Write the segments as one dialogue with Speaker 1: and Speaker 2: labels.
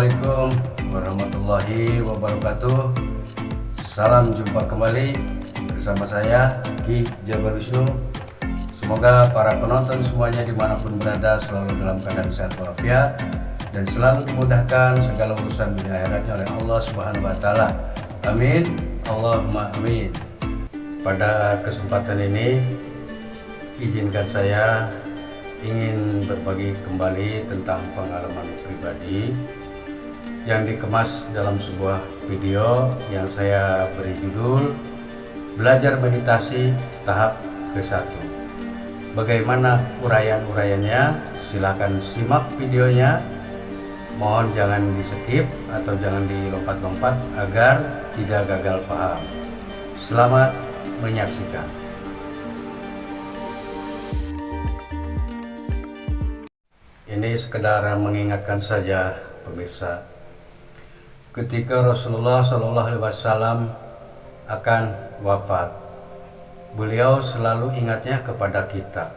Speaker 1: Assalamualaikum warahmatullahi wabarakatuh. Salam jumpa kembali bersama saya Ki Jabar Wisnu. Semoga para penonton semuanya dimanapun berada selalu dalam keadaan sehat walafiat dan selalu dimudahkan segala urusan dunia akhiratnya oleh Allah Subhanahu wa taala. Amin. Allahumma amin. Pada kesempatan ini izinkan saya ingin berbagi kembali tentang pengalaman pribadi yang dikemas dalam sebuah video yang saya beri judul Belajar Meditasi Tahap ke-1. Bagaimana uraian-uraiannya? Silakan simak videonya. Mohon jangan di-skip atau jangan dilompat-lompat agar tidak gagal paham. Selamat menyaksikan. Ini sekedar mengingatkan saja pemirsa, ketika Rasulullah Shallallahu Alaihi Wasallam akan wafat, beliau selalu ingatnya kepada kita,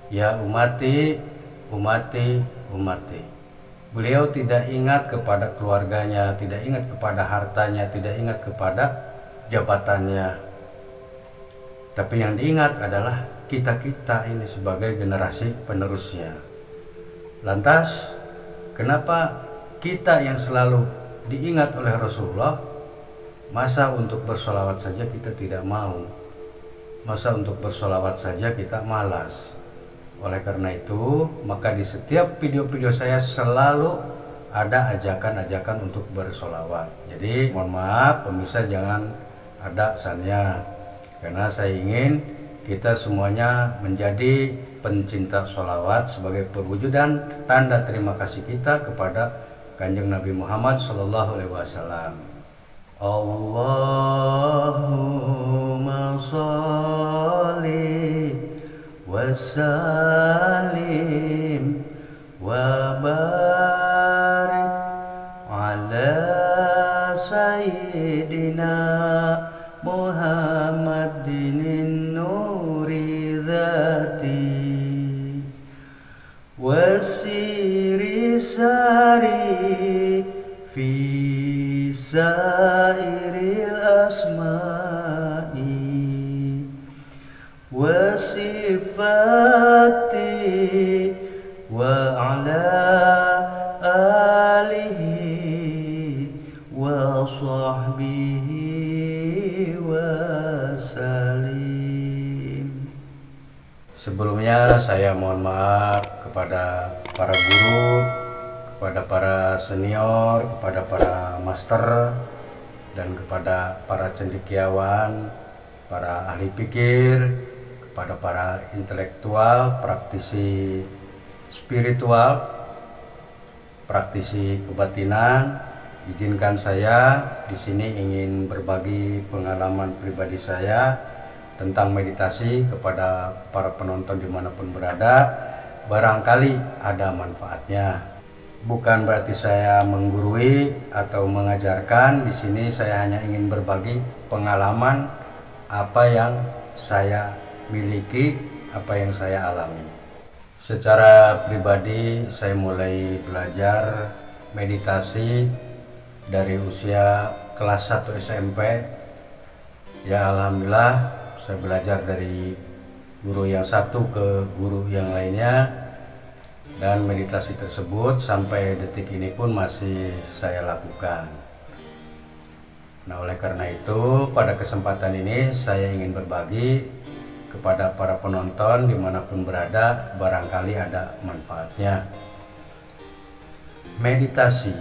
Speaker 1: ya umati, umati, umati. Beliau tidak ingat kepada keluarganya, tidak ingat kepada hartanya, tidak ingat kepada jabatannya, tapi yang diingat adalah kita-kita ini sebagai generasi penerusnya. Lantas, kenapa kita yang selalu diingat oleh Rasulullah, masa untuk bersolawat saja kita tidak mau, masa untuk bersolawat saja kita malas. Oleh karena itu, maka di setiap video-video saya selalu ada ajakan-ajakan untuk bersolawat. Jadi mohon maaf pemirsa, jangan ada kesannya, karena saya ingin kita semuanya menjadi pencinta sholawat sebagai perwujudan tanda terima kasih kita kepada Kanjeng Nabi Muhammad Sallallahu Alaihi Wasallam. Allahumma sholli wa sallim wa barik ala sayyidina Muhammadin nuri dzati wasiri sari fi sairil asma'i wasifati wa ala alihi wa sahbihi wasalim. Sebelumnya saya mohon maaf kepada para guru, kepada para senior, kepada para master, dan kepada para cendekiawan, para ahli pikir, kepada para intelektual, praktisi spiritual, praktisi kebatinan. Izinkan saya di sini ingin berbagi pengalaman pribadi saya tentang meditasi kepada para penonton dimanapun berada. Barangkali ada manfaatnya. Bukan berarti saya menggurui atau mengajarkan. Di sini saya hanya ingin berbagi pengalaman apa yang saya miliki, apa yang saya alami. Secara pribadi saya mulai belajar meditasi dari usia kelas 1 SMP. Ya alhamdulillah, saya belajar dari guru yang satu ke guru yang lainnya, dan meditasi tersebut sampai detik ini pun masih saya lakukan. Nah, oleh karena itu pada kesempatan ini saya ingin berbagi kepada para penonton dimanapun berada, barangkali ada manfaatnya. Meditasi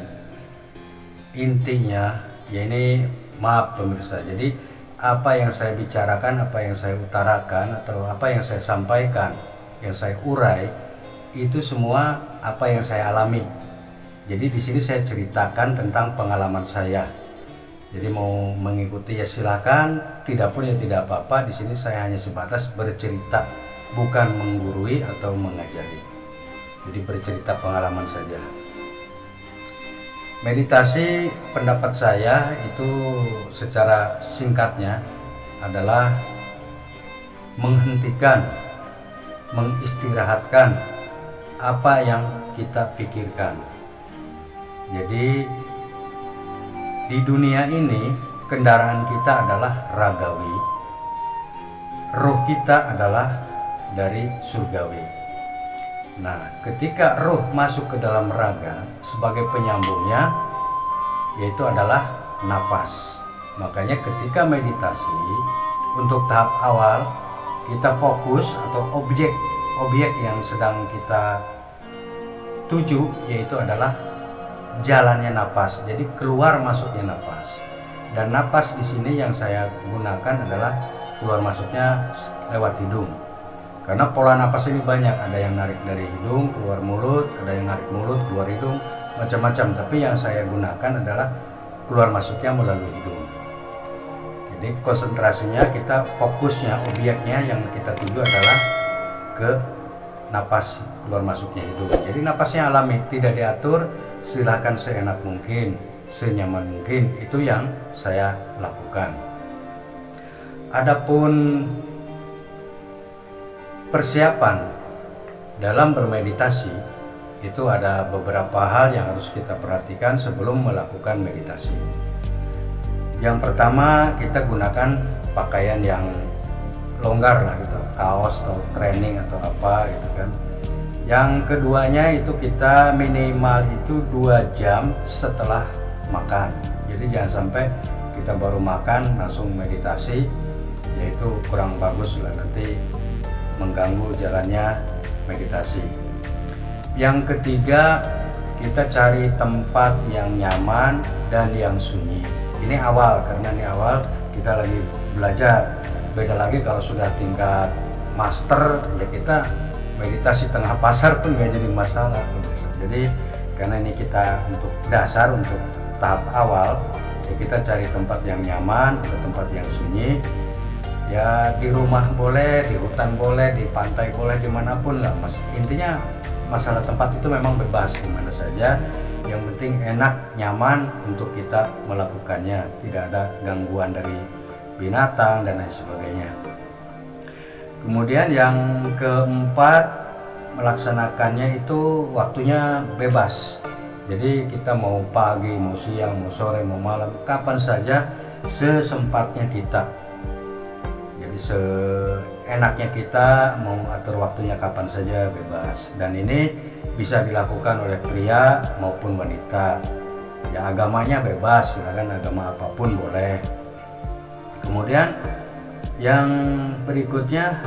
Speaker 1: intinya, ya ini maaf pemirsa, jadi apa yang saya bicarakan, apa yang saya utarakan, atau apa yang saya sampaikan, yang saya urai, itu semua apa yang saya alami. Jadi di sini saya ceritakan tentang pengalaman saya. Jadi mau mengikuti ya silakan, tidak pun ya tidak apa-apa. Di sini saya hanya sebatas bercerita, bukan menggurui atau mengajari. Jadi bercerita pengalaman saja. Meditasi pendapat saya itu secara singkatnya adalah menghentikan, mengistirahatkan apa yang kita pikirkan. Jadi di dunia ini kendaraan kita adalah ragawi, roh kita adalah dari surgawi. Nah, ketika roh masuk ke dalam raga sebagai penyambungnya, yaitu adalah napas. Makanya ketika meditasi untuk tahap awal kita fokus atau objek yang sedang kita tuju, yaitu adalah jalannya napas. Jadi keluar masuknya napas. Dan napas di sini yang saya gunakan adalah keluar masuknya lewat hidung. Karena pola napas ini banyak, ada yang narik dari hidung keluar mulut, ada yang narik mulut keluar hidung, macam-macam. Tapi yang saya gunakan adalah keluar masuknya melalui hidung. Jadi konsentrasinya kita fokusnya, objeknya yang kita tuju adalah ke napas keluar masuknya hidung. Jadi napasnya alami, tidak diatur, silahkan seenak mungkin, senyaman mungkin. Itu yang saya lakukan. Adapun persiapan dalam bermeditasi itu ada beberapa hal yang harus kita perhatikan sebelum melakukan meditasi. Yang pertama, kita gunakan pakaian yang longgar lah gitu, kaos atau training atau apa gitu kan. Yang keduanya itu kita minimal itu 2 jam setelah makan. Jadi jangan sampai kita baru makan langsung meditasi, yaitu kurang bagus lah, nanti mengganggu jalannya meditasi. Yang ketiga, kita cari tempat yang nyaman dan yang sunyi. Ini awal, karena ini awal kita lagi belajar. Beda lagi kalau sudah tingkat master, ya kita meditasi tengah pasar pun nggak jadi masalah. Jadi karena ini kita untuk dasar, untuk tahap awal, ya kita cari tempat yang nyaman atau tempat yang sunyi. Ya di rumah boleh, di hutan boleh, di pantai boleh, dimanapun lah mas. Intinya masalah tempat itu memang bebas dimana saja. Yang penting enak, nyaman untuk kita melakukannya, tidak ada gangguan dari binatang dan lain sebagainya. Kemudian yang keempat, melaksanakannya itu waktunya bebas. Jadi kita mau pagi, mau siang, mau sore, mau malam, kapan saja sesempatnya kita. Jadi seenaknya kita mau atur waktunya kapan saja, bebas. Dan ini bisa dilakukan oleh pria maupun wanita. Ya agamanya bebas, silakan agama apapun boleh. Kemudian yang berikutnya,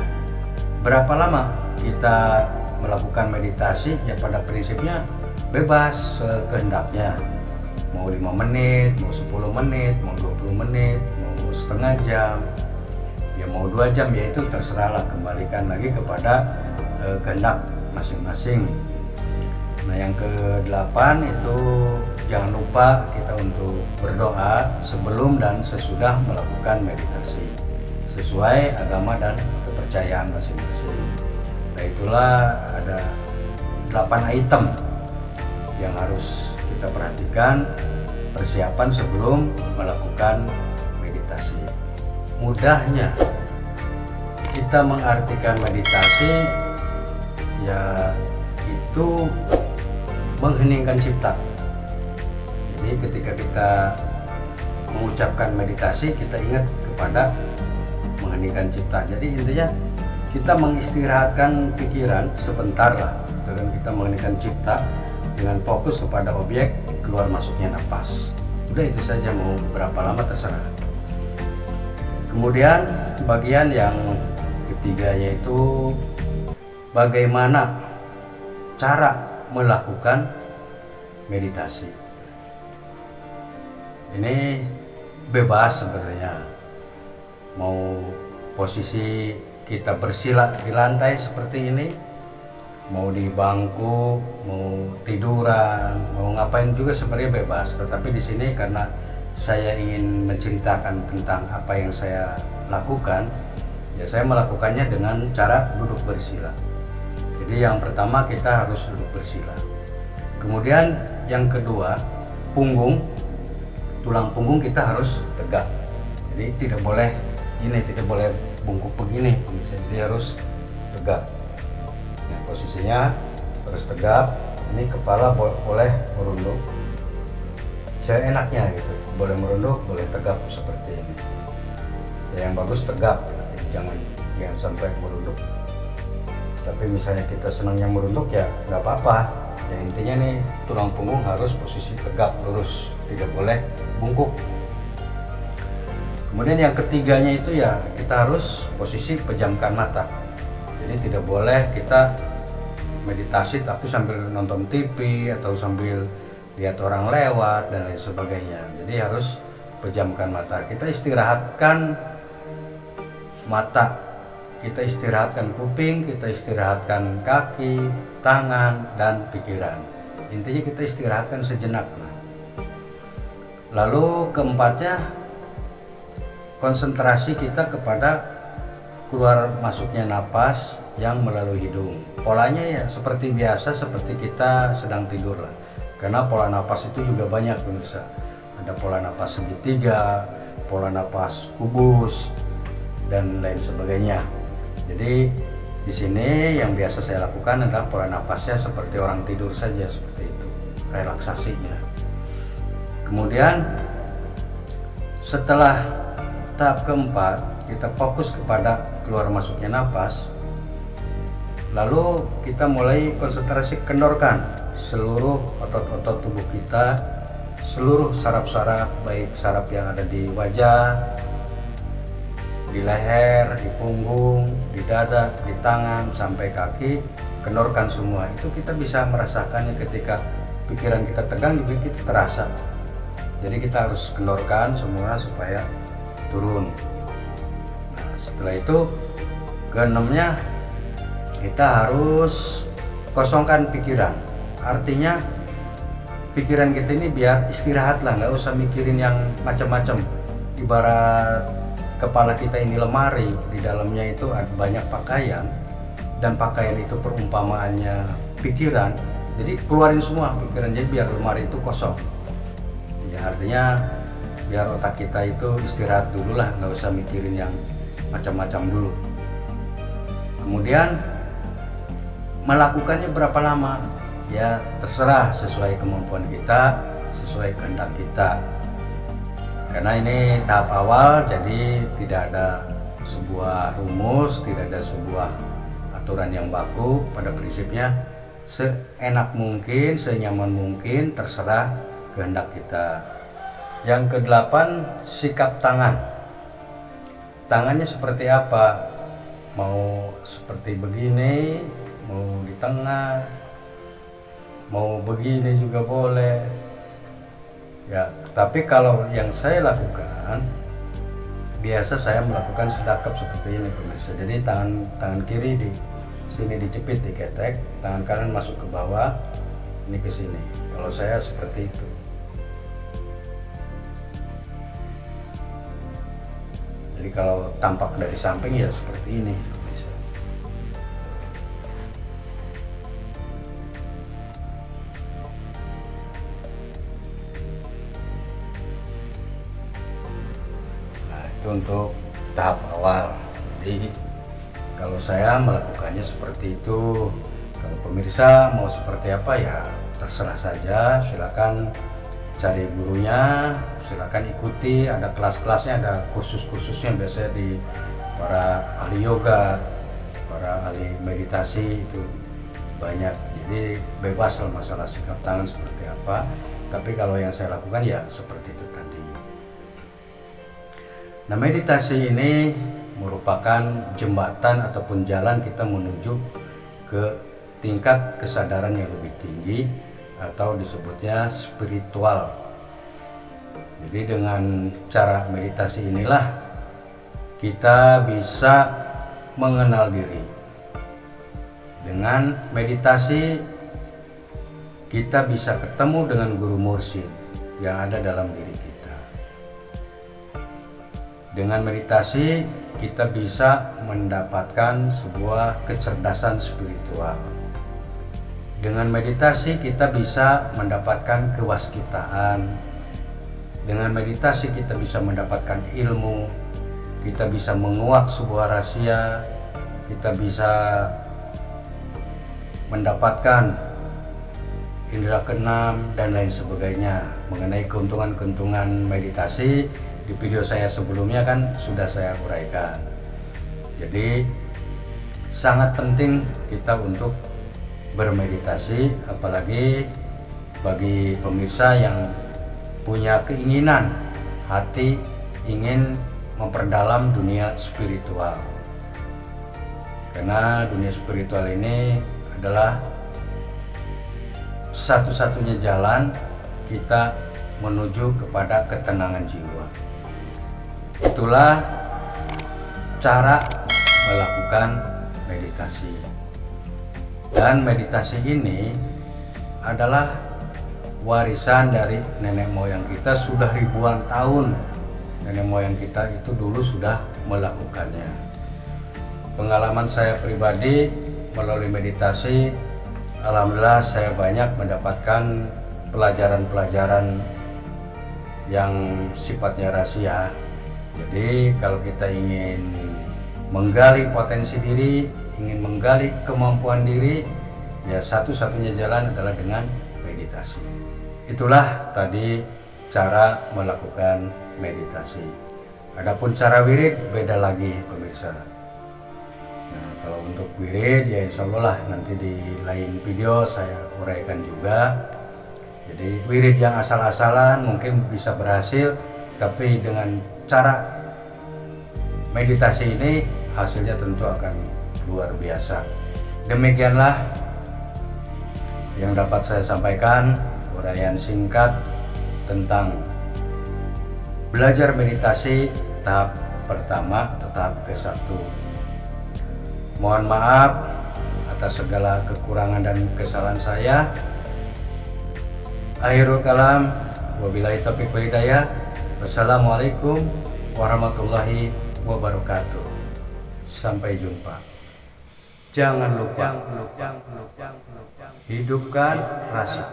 Speaker 1: berapa lama kita melakukan meditasi? Ya pada prinsipnya bebas sekehendaknya. Mau 5 menit, mau 10 menit, mau 20 menit, mau setengah jam, ya mau 2 jam, ya itu terserahlah, kembalikan lagi kepada kehendak masing-masing. Nah yang ke-8 itu jangan lupa kita untuk berdoa sebelum dan sesudah melakukan meditasi sesuai agama dan kepercayaan masing-masing. Nah itulah ada 8 item yang harus kita perhatikan persiapan sebelum melakukan meditasi. Mudahnya kita mengartikan meditasi ya itu mengheningkan cipta. Jadi ketika kita mengucapkan meditasi, kita ingat kepada mengheningkan cipta. Jadi intinya kita mengistirahatkan pikiran sebentar lah, dengan kita mengheningkan cipta dengan fokus kepada objek keluar masuknya napas. Udah itu saja, mau berapa lama terserah. Kemudian bagian yang ketiga yaitu bagaimana cara melakukan meditasi. Ini bebas sebenarnya. Mau posisi kita bersila di lantai seperti ini, mau di bangku, mau tiduran, mau ngapain juga sebenarnya bebas. Tetapi di sini karena saya ingin menceritakan tentang apa yang saya lakukan, ya saya melakukannya dengan cara duduk bersila. Jadi yang pertama kita harus duduk bersila. Kemudian yang kedua, tulang punggung kita harus tegak. Jadi tidak boleh bungkuk begini. Jadi harus tegak. Nah, posisinya harus tegak. Ini kepala boleh merunduk. seenaknya gitu, boleh merunduk, boleh tegap seperti ini. Ya, yang bagus tegap, jangan sampai merunduk. Tapi misalnya kita senangnya merunduk ya nggak apa-apa. Ya intinya nih tulang punggung harus posisi tegap lurus, tidak boleh bungkuk. Kemudian yang ketiganya itu ya kita harus posisi pejamkan mata. Jadi tidak boleh kita meditasi tapi sambil nonton TV atau sambil lihat orang lewat dan lain sebagainya. Jadi harus pejamkan mata. Kita istirahatkan mata, kita istirahatkan kuping, kita istirahatkan kaki, tangan, dan pikiran. Intinya kita istirahatkan sejenak. Lalu keempatnya, konsentrasi kita kepada keluar masuknya napas yang melalui hidung. Polanya ya seperti biasa, seperti kita sedang tidur lah. Karena pola napas itu juga banyak pemirsa. Ada pola napas segitiga, pola napas kubus, dan lain sebagainya. Jadi di sini yang biasa saya lakukan adalah pola napasnya seperti orang tidur saja, seperti itu, relaksasinya. Kemudian setelah tahap keempat, kita fokus kepada keluar masuknya napas. Lalu kita mulai konsentrasi kendorkan seluruh otot-otot tubuh kita, seluruh saraf-saraf, baik saraf yang ada di wajah, di leher, di punggung, di dada, di tangan, sampai kaki, kendorkan semua. Itu kita bisa merasakannya ketika pikiran kita tegang, juga kita terasa. Jadi kita harus kendorkan semua supaya turun. Nah, setelah itu keenamnya kita harus kosongkan pikiran. Artinya pikiran kita ini biar istirahat lah, nggak usah mikirin yang macam-macam. Ibarat kepala kita ini lemari, di dalamnya itu ada banyak pakaian, dan pakaian itu perumpamaannya pikiran. Jadi keluarin semua pikiran, jadi biar lemari itu kosong. Ya artinya biar otak kita itu istirahat dulu lah, nggak usah mikirin yang macam-macam dulu. Kemudian melakukannya berapa lama? Ya terserah, sesuai kemampuan kita, sesuai kehendak kita. Karena ini tahap awal, jadi tidak ada sebuah rumus, tidak ada sebuah aturan yang baku. Pada prinsipnya seenak mungkin, senyaman mungkin, terserah kehendak kita. Yang kedelapan, sikap tangan. Tangannya seperti apa? Mau seperti begini, mau di tengah, mau begini juga boleh. Ya, tapi kalau yang saya lakukan, biasa saya melakukan sedekap seperti ini pemirsa. Jadi tangan kiri di sini dicepit, diketek, tangan kanan masuk ke bawah, ini ke sini. Kalau saya seperti itu. Jadi kalau tampak dari samping ya seperti ini. Untuk tahap awal. Jadi kalau saya melakukannya seperti itu. Kalau pemirsa mau seperti apa ya terserah saja, silakan cari gurunya, silakan ikuti. Ada kelas-kelasnya, ada kursus-kursusnya biasanya di para ahli yoga, para ahli meditasi itu banyak. Jadi bebas lah masalah sikap tangan seperti apa. Tapi kalau yang saya lakukan ya seperti itu tadi. Nah, meditasi ini merupakan jembatan ataupun jalan kita menuju ke tingkat kesadaran yang lebih tinggi atau disebutnya spiritual. Jadi dengan cara meditasi inilah kita bisa mengenal diri. Dengan meditasi kita bisa ketemu dengan guru mursyid yang ada dalam diri kita. Dengan meditasi kita bisa mendapatkan sebuah kecerdasan spiritual. Dengan meditasi kita bisa mendapatkan kewaskitaan. Dengan meditasi kita bisa mendapatkan ilmu. Kita bisa menguak sebuah rahasia. Kita bisa mendapatkan indera keenam, dan lain sebagainya. Mengenai keuntungan-keuntungan meditasi di video saya sebelumnya kan sudah saya uraikan. Jadi sangat penting kita untuk bermeditasi, apalagi bagi pemirsa yang punya keinginan hati ingin memperdalam dunia spiritual. Karena dunia spiritual ini adalah satu-satunya jalan kita menuju kepada ketenangan jiwa. Itulah cara melakukan meditasi. Dan meditasi ini adalah warisan dari nenek moyang kita, sudah ribuan tahun nenek moyang kita itu dulu sudah melakukannya. Pengalaman saya pribadi melalui meditasi, alhamdulillah saya banyak mendapatkan pelajaran-pelajaran yang sifatnya rahasia. Jadi kalau kita ingin menggali potensi diri, ingin menggali kemampuan diri, ya satu-satunya jalan adalah dengan meditasi. Itulah tadi cara melakukan meditasi. Adapun cara wirid beda lagi pemirsa. Nah, kalau untuk wirid ya insya Allah lah nanti di lain video saya uraikan juga. Jadi wirid yang asal-asalan mungkin bisa berhasil, tapi dengan cara meditasi ini hasilnya tentu akan luar biasa. Demikianlah yang dapat saya sampaikan, uraian singkat tentang belajar meditasi tahap pertama atau tahap ke-1. Mohon maaf atas segala kekurangan dan kesalahan saya. Akhirul kalam, wabillahi taufiq wal hidayah. Wassalamualaikum warahmatullahi wabarakatuh. Sampai jumpa. Jangan lupa hidupkan rasa.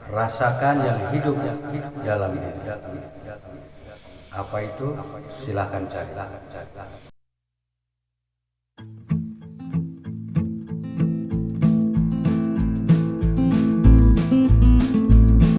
Speaker 1: Rasakan yang hidup dalam diri. Apa itu? Silahkan cari.